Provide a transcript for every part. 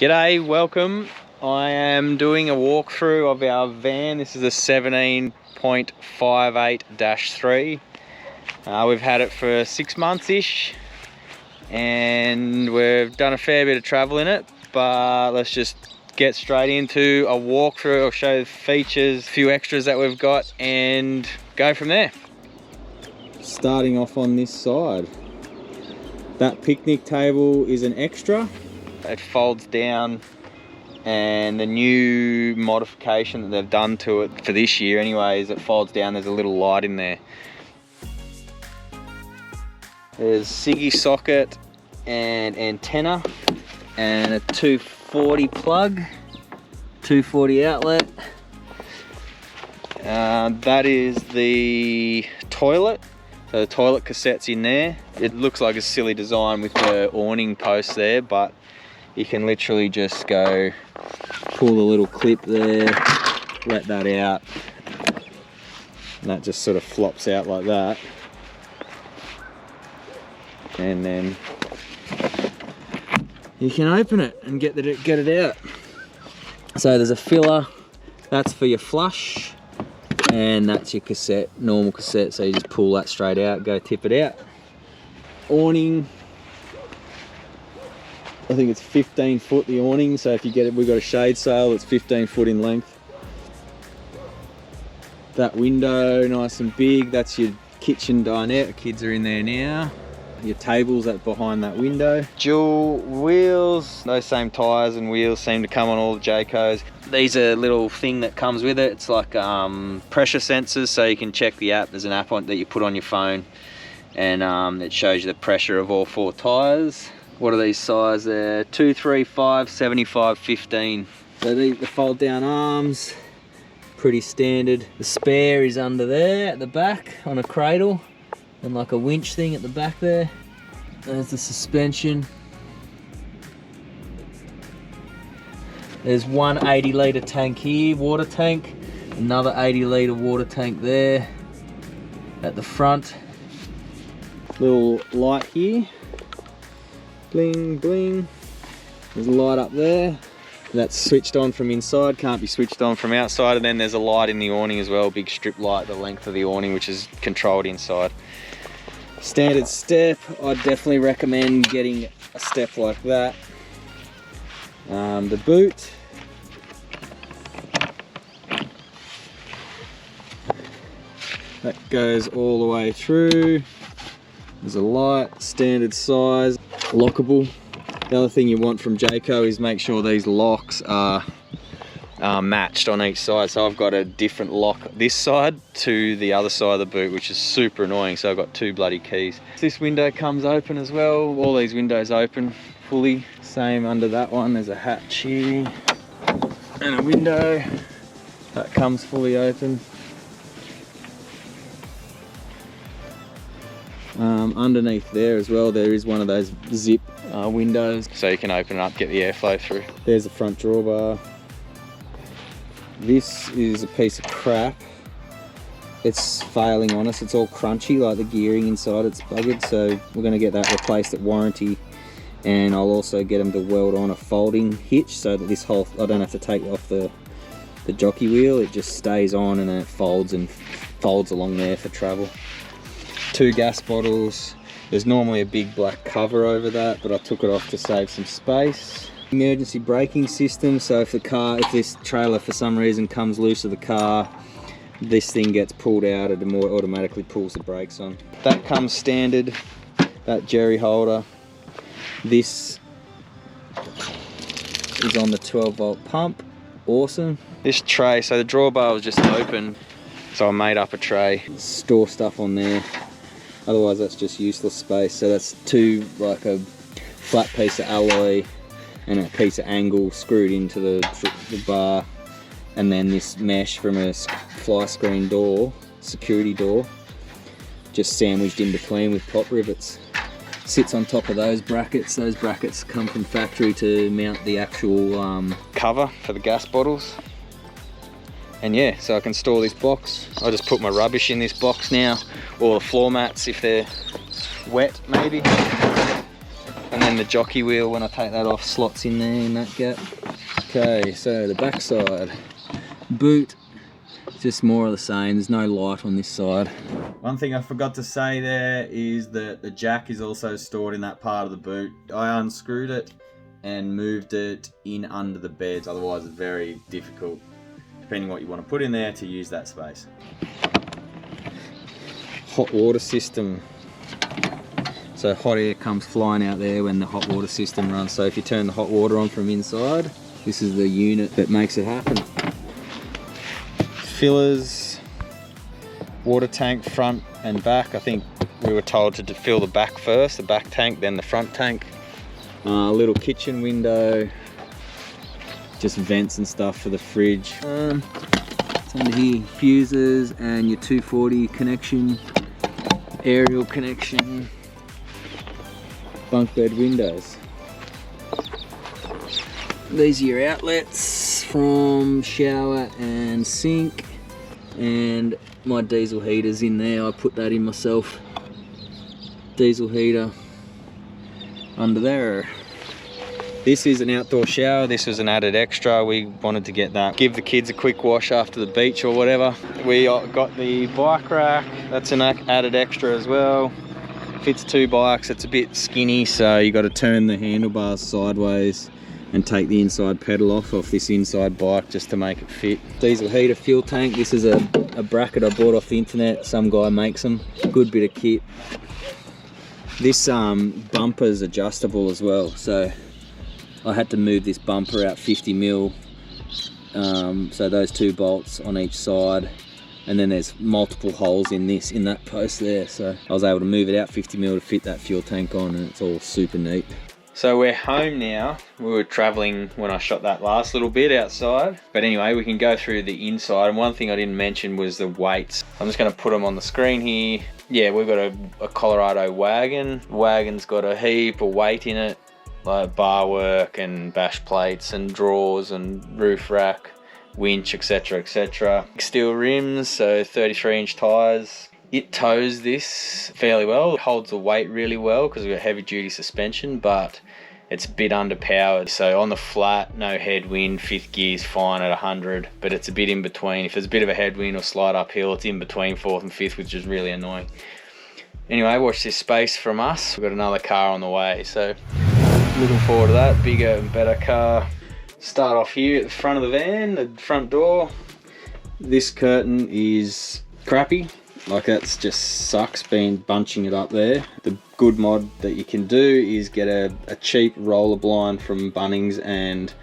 G'day, welcome. I am doing a walkthrough of our van. This is a 17.58-3. We've had it for 6 months-ish and we've done a fair bit of travel in it, but let's just get straight into a walkthrough. I'll show the features, a few extras that we've got and go from there. Starting off on this side, that picnic table is an extra. It folds down, and the new modification that they've done to it for this year anyway is it folds down. There's a little light in there. There's Siggy socket and antenna and a 240 plug, 240 outlet. That is the toilet. So the toilet cassette's in there. It looks like a silly design with the awning posts there, but you can literally just go pull the little clip there, let that out, and that just sort of flops out like that. And then you can open it and get it out. So there's a filler, that's for your flush, and that's your cassette, normal cassette. So you just pull that straight out, go tip it out. Awning, I think it's 15 foot, the awning, so if you get it, we've got a shade sail that's 15 foot in length. That window, nice and big, that's your kitchen dinette. The kids are in there now. Your tables at behind that window. Dual wheels, those same tyres and wheels seem to come on all the Jaycos. These are a little thing that comes with it. It's like pressure sensors, so you can check the app. There's an app that you put on your phone, and it shows you the pressure of all 4 tyres. What are these size there? 235, 75, 15. So the fold down arms, pretty standard. The spare is under there at the back on a cradle, and like a winch thing at the back there. There's the suspension. There's one 80 litre tank here, water tank. Another 80 litre water tank there at the front. Little light here. Bling, bling. There's a light up there. That's switched on from inside, can't be switched on from outside. And then there's a light in the awning as well, big strip light, the length of the awning, which is controlled inside. Standard step, I'd definitely recommend getting a step like that. The boot. That goes all the way through. There's a light, standard size, lockable. The other thing you want from Jayco is make sure these locks are matched on each side. So I've got a different lock this side to the other side of the boot, which is super annoying. So I've got 2 bloody keys. This window comes open as well. All these windows open fully. Same under that one. There's a hatch here and a window that comes fully open. Underneath there as well, there is one of those zip windows, so you can open it up, get the airflow through. There's the front drawbar. This is a piece of crap. It's failing on us. It's all crunchy, like the gearing inside it's buggered, so we're going to get that replaced at warranty. And I'll also get them to weld on a folding hitch so that this whole, I don't have to take off the jockey wheel. It just stays on and then it folds along there for travel. 2 gas bottles. There's normally a big black cover over that, but I took it off to save some space. Emergency braking system, so if this trailer for some reason comes loose of the car, this thing gets pulled out, it automatically pulls the brakes on. That comes standard, that jerry holder. This is on the 12-volt pump, awesome. This tray, so the drawbar was just open, so I made up a tray. Store stuff on there. Otherwise that's just useless space. So that's 2, like a flat piece of alloy and a piece of angle screwed into the bar, and then this mesh from a fly screen door, security door, just sandwiched in between with pop rivets. Sits on top of those brackets. Those brackets come from factory to mount the actual cover for the gas bottles. And yeah, so I can store this box. I just put my rubbish in this box now, or the floor mats if they're wet maybe. And then and the jockey wheel when I take that off slots in there in that gap. Okay, so the back side. Boot, just more of the same. There's no light on this side. One thing I forgot to say there is that the jack is also stored in that part of the boot. I unscrewed it and moved it in under the beds, otherwise it's very difficult, depending what you want to put in there, to use that space. Hot water system. So hot air comes flying out there when the hot water system runs. So if you turn the hot water on from inside, this is the unit that makes it happen. Fillers, water tank front and back. I think we were told to fill the back first, the back tank, then the front tank. Little kitchen window, just vents and stuff for the fridge. It's under here, fuses and your 240 connection, aerial connection, bunk bed windows. These are your outlets from shower and sink, and my diesel heater's in there. I put that in myself. Diesel heater under there. This is an outdoor shower. This was an added extra. We wanted to get that. Give the kids a quick wash after the beach or whatever. We got the bike rack. That's an added extra as well. Fits 2 bikes. It's a bit skinny, so you got to turn the handlebars sideways and take the inside pedal off this inside bike just to make it fit. Diesel heater, fuel tank. This is a bracket I bought off the internet. Some guy makes them. Good bit of kit. This bumper's adjustable as well, so I had to move this bumper out 50 mil. So those 2 bolts on each side, and then there's multiple holes in that post there. So I was able to move it out 50 mil to fit that fuel tank on, and it's all super neat. So we're home now. We were traveling when I shot that last little bit outside. But anyway, we can go through the inside. And one thing I didn't mention was the weights. I'm just gonna put them on the screen here. Yeah, we've got a Colorado wagon. The wagon's got a heap of weight in it, like bar work and bash plates and drawers and roof rack, winch, etc, etc. Steel rims, so 33-inch tires. It tows this fairly well. It holds the weight really well because we've got heavy duty suspension, but it's a bit underpowered. So on the flat, no headwind, 5th gear's fine at 100, but it's a bit in between. If there's a bit of a headwind or slight uphill, it's in between 4th and 5th, which is really annoying. Anyway, watch this space from us. We've got another car on the way, so looking forward to that. Bigger and better car. Start off here at the front of the van, the front door. This curtain is crappy. Like, that's just sucks bunching it up there. The good mod that you can do is get a cheap roller blind from Bunnings and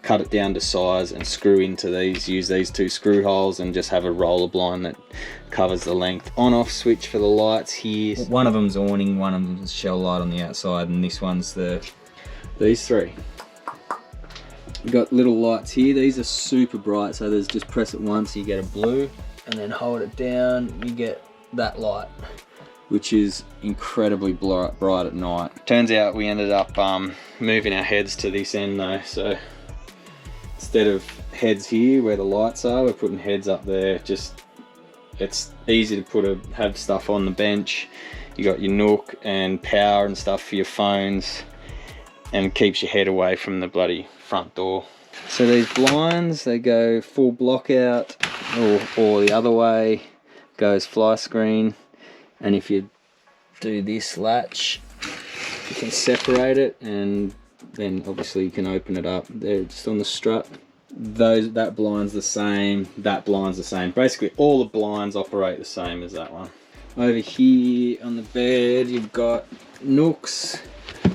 cut it down to size and screw into these. Use these 2 screw holes and just have a roller blind that covers the length. On off switch for the lights here. One of them's awning, one of them's shell light on the outside, and this one's these 3. You've got little lights here. These are super bright, so there's just press it once, you get a blue, and then hold it down, you get that light, which is incredibly bright at night. Turns out we ended up moving our heads to this end though, so instead of heads here where the lights are, we're putting heads up there. Just, it's easy to have stuff on the bench. You got your nook and power and stuff for your phones, and keeps your head away from the bloody front door. So these blinds, they go full block out, or the other way goes fly screen. And if you do this latch, you can separate it, and then obviously you can open it up. They're just on the strut. That blind's the same, that blind's the same. Basically all the blinds operate the same as that one. Over here on the bed you've got nooks,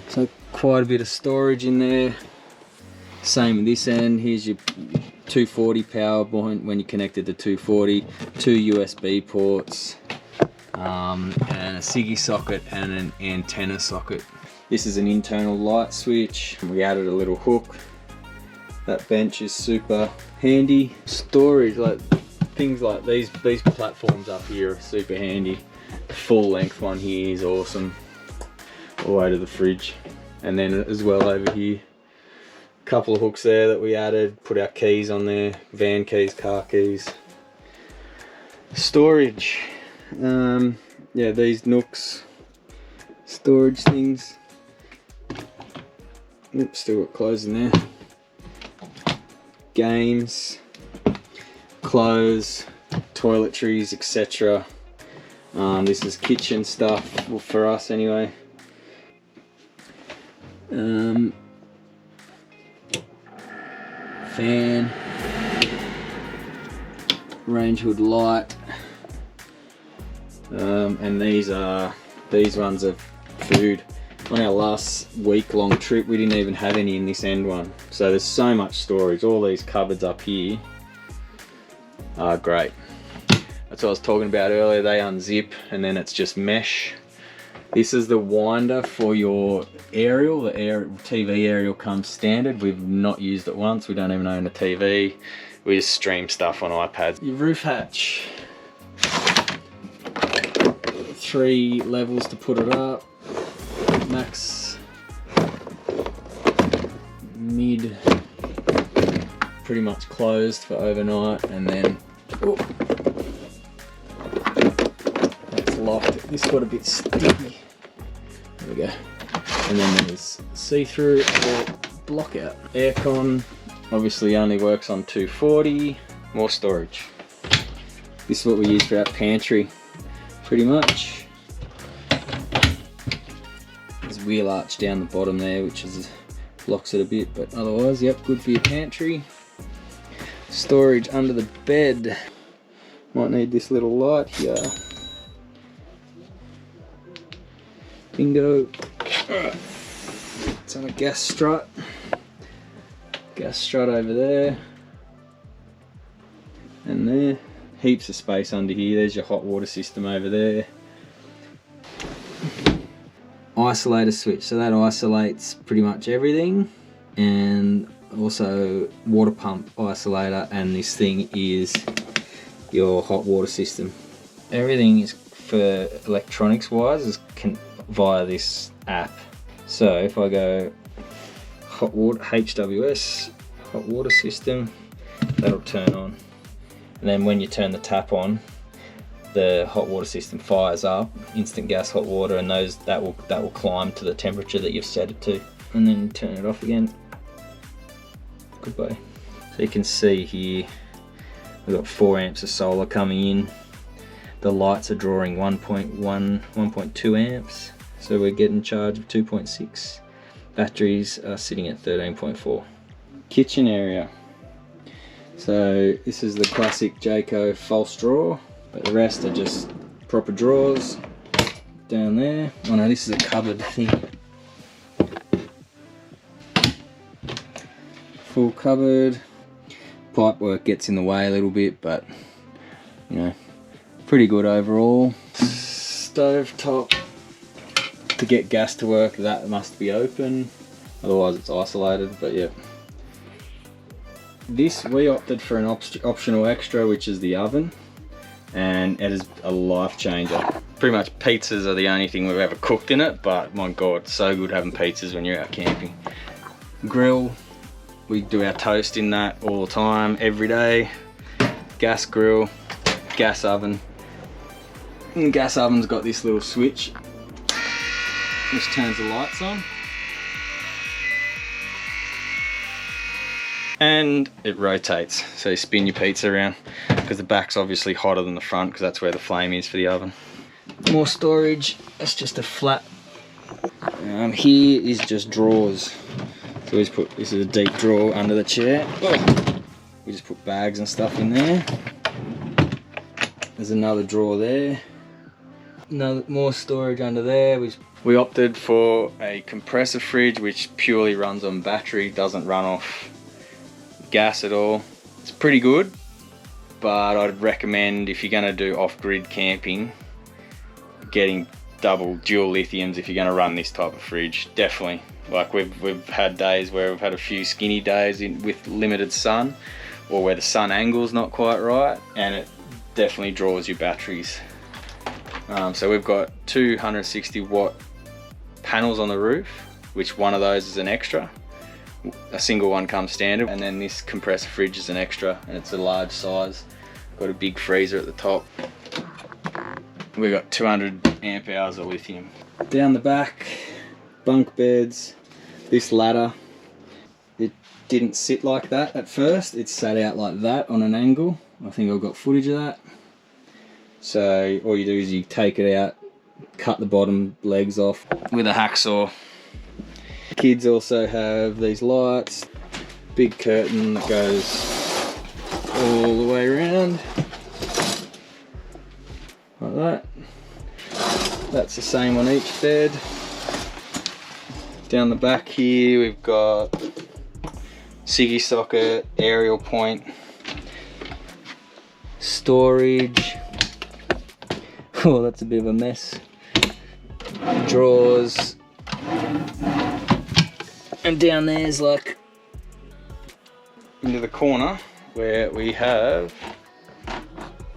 so quite a bit of storage in there. Same at this end. Here's your 240 power point when you connect it to 240, 2 USB ports, and a SIGGI socket and an antenna socket. This is an internal light switch. We added a little hook. That bench is super handy. Storage, like things like these platforms up here are super handy. The full length one here is awesome. All the way to the fridge. And then as well over here, couple of hooks there that we added, put our keys on there, van keys, car keys. Storage, yeah, these nooks, storage things. Oops, still got clothes in there. Games, clothes, toiletries, etc. This is kitchen stuff, well, for us anyway. Fan, range hood light, and these ones are food. On our last week-long trip, we didn't even have any in this end one. So there's so much storage. All these cupboards up here are great. That's what I was talking about earlier. They unzip and then it's just mesh. This is the winder for your aerial. The TV aerial comes standard. We've not used it once. We don't even own a TV. We just stream stuff on iPads. Your roof hatch. 3 levels to put it up. Max, mid, pretty much closed for overnight, and then that's locked. This got a bit sticky. There we go. And then there's see-through or block out. Aircon obviously only works on 240. More storage. This is what we use for our pantry, pretty much. Wheel arch down the bottom there, which is blocks it a bit, but otherwise, yep, good for your pantry. Storage under the bed. Might need this little light here. Bingo. It's on a gas strut. Gas strut over there. And there. Heaps of space under here. There's your hot water system over there. Isolator switch, so that isolates pretty much everything, and also water pump isolator, and this thing is your hot water system. Everything is for electronics wise is via this app. So if I go hot water, HWS, hot water system, that'll turn on, and then when you turn the tap on, the hot water system fires up, instant gas hot water, and that will climb to the temperature that you've set it to, and then turn it off again. Goodbye. So you can see here we've got 4 amps of solar coming in. The lights are drawing 1.2 amps, so we're getting charge of 2.6. Batteries are sitting at 13.4. Kitchen area. So this is the classic Jayco false drawer. But the rest are just proper drawers down there. Oh no, this is a cupboard thing. Full cupboard. Pipe work gets in the way a little bit, but you know, pretty good overall. Stove top. To get gas to work, that must be open. Otherwise it's isolated, but yeah. This, we opted for an optional extra, which is the oven. And it is a life changer. Pretty much pizzas are the only thing we've ever cooked in it, but my god, so good having pizzas when you're out camping. Grill, we do our toast in that all the time, every day. Gas grill, gas oven. And the gas oven's got this little switch which turns the lights on. And it rotates, so you spin your pizza around, because the back's obviously hotter than the front, because that's where the flame is for the oven. More storage. That's just a flat. Here is just drawers. So we just put, this is a deep drawer under the chair. We just put bags and stuff in there. There's another drawer there. More storage under there. We opted for a compressor fridge, which purely runs on battery, doesn't run off gas at all. It's pretty good, but I'd recommend, if you're going to do off-grid camping, getting dual lithiums if you're going to run this type of fridge. Definitely. Like we've had days where we've had a few skinny days with limited sun, or where the sun angle's not quite right, and it definitely draws your batteries. So we've got 260 watt panels on the roof, which one of those is an extra. A single one comes standard, and then this compressor fridge is an extra, and it's a large size. Got a big freezer at the top. We've got 200 amp hours of lithium. Down the back, bunk beds. This ladder didn't sit like that at first. It sat out like that on an angle. I think I've got footage of that. So all you do is you take it out, cut the bottom legs off with a hacksaw. Kids also have these lights, big curtain that goes all the way around like that. That's the same on each bed. Down the back here we've got ciggy socket, aerial point, storage. Oh, that's a bit of a mess. Drawers. And down there's like into the corner where we have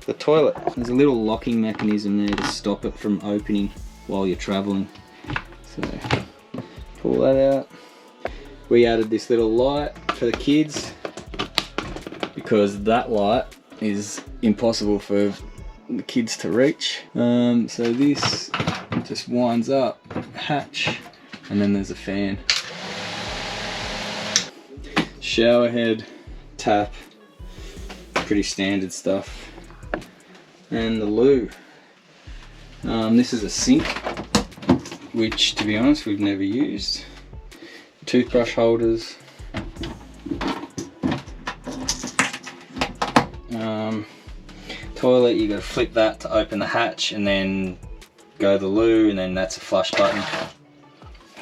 the toilet. There's a little locking mechanism there to stop it from opening while you're traveling. So pull that out. We added this little light for the kids because that light is impossible for the kids to reach. So this just winds up, hatch, and then there's a fan. Shower head, tap, pretty standard stuff. And the loo. This is a sink, which to be honest we've never used. Toothbrush holders. Toilet, you gotta flip that to open the hatch and then go to the loo, and then that's a flush button.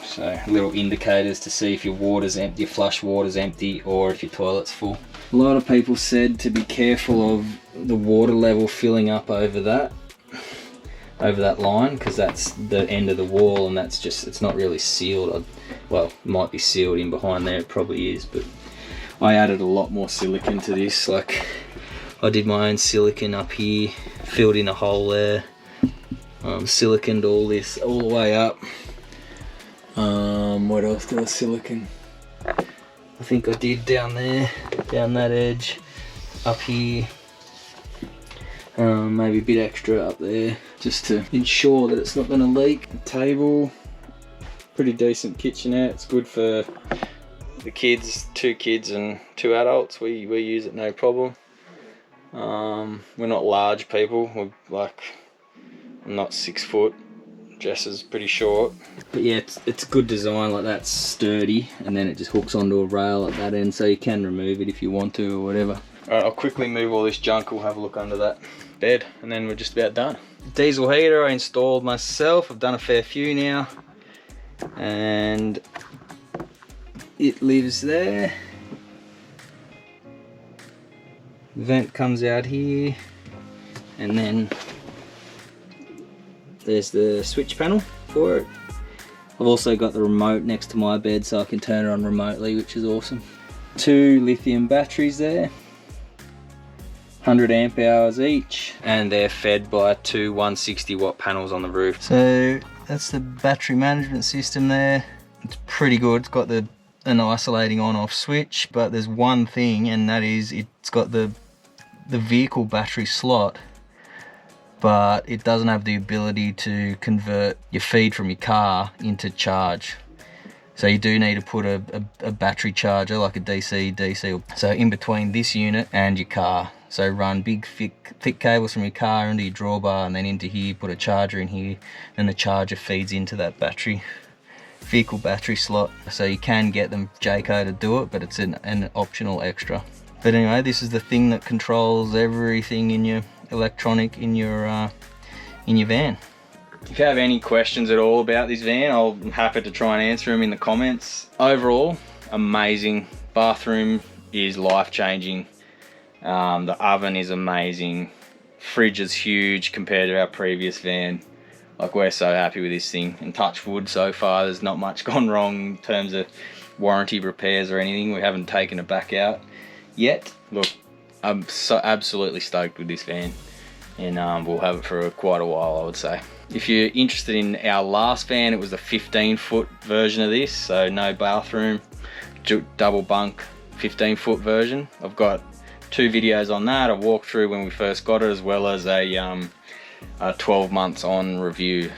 So little indicators to see if your water's empty, your flush water's empty, or if your toilet's full. A lot of people said to be careful of the water level filling up over that line, because that's the end of the wall and that's just, it's not really sealed. Well, it might be sealed in behind there, it probably is, but I added a lot more silicone to this. Like I did my own silicone up here, filled in a hole there, siliconed all this all the way up. What else did I silicone? I think I did down there, down that edge, up here, maybe a bit extra up there, just to ensure that it's not going to leak. Table, pretty decent kitchenette. It's good for the kids, 2 kids and 2 adults. We use it no problem. We're not large people. I'm not 6 foot. Jess is pretty short, but yeah, it's good design. Like that's sturdy, and then it just hooks onto a rail at that end, so you can remove it if you want to or whatever. All right, I'll quickly move all this junk. We'll have a look under that bed, and then we're just about done. Diesel heater I installed myself. I've done a fair few now, and it lives there. Vent comes out here, and then there's the switch panel for it. I've also got the remote next to my bed so I can turn it on remotely, which is awesome. 2 lithium batteries there, 100 amp hours each, and they're fed by 2 160 watt panels on the roof. So that's the battery management system there. It's pretty good. It's got an isolating on off switch, but there's one thing, and that is it's got the vehicle battery slot, but it doesn't have the ability to convert your feed from your car into charge. So you do need to put a battery charger, like a DC, so in between this unit and your car. So run big thick cables from your car into your drawbar, and then into here, put a charger in here, and the charger feeds into that vehicle battery slot. So you can get them Jayco to do it, but it's an optional extra. But anyway, this is the thing that controls everything in your electronic in your van. If you have any questions at all about this van, I'm happy to try and answer them in the comments. Overall, amazing. Bathroom is life-changing. The oven is amazing. Fridge is huge compared to our previous van. Like, we're so happy with this thing, and touch wood, so far there's not much gone wrong in terms of warranty repairs or anything. We haven't taken it back out yet. Look, I'm so absolutely stoked with this van, and we'll have it for quite a while, I would say. If you're interested in our last van, it was the 15-foot version of this, so no bathroom, double bunk, 15-foot version. I've got 2 videos on that, a walkthrough when we first got it, as well as a 12 months on review.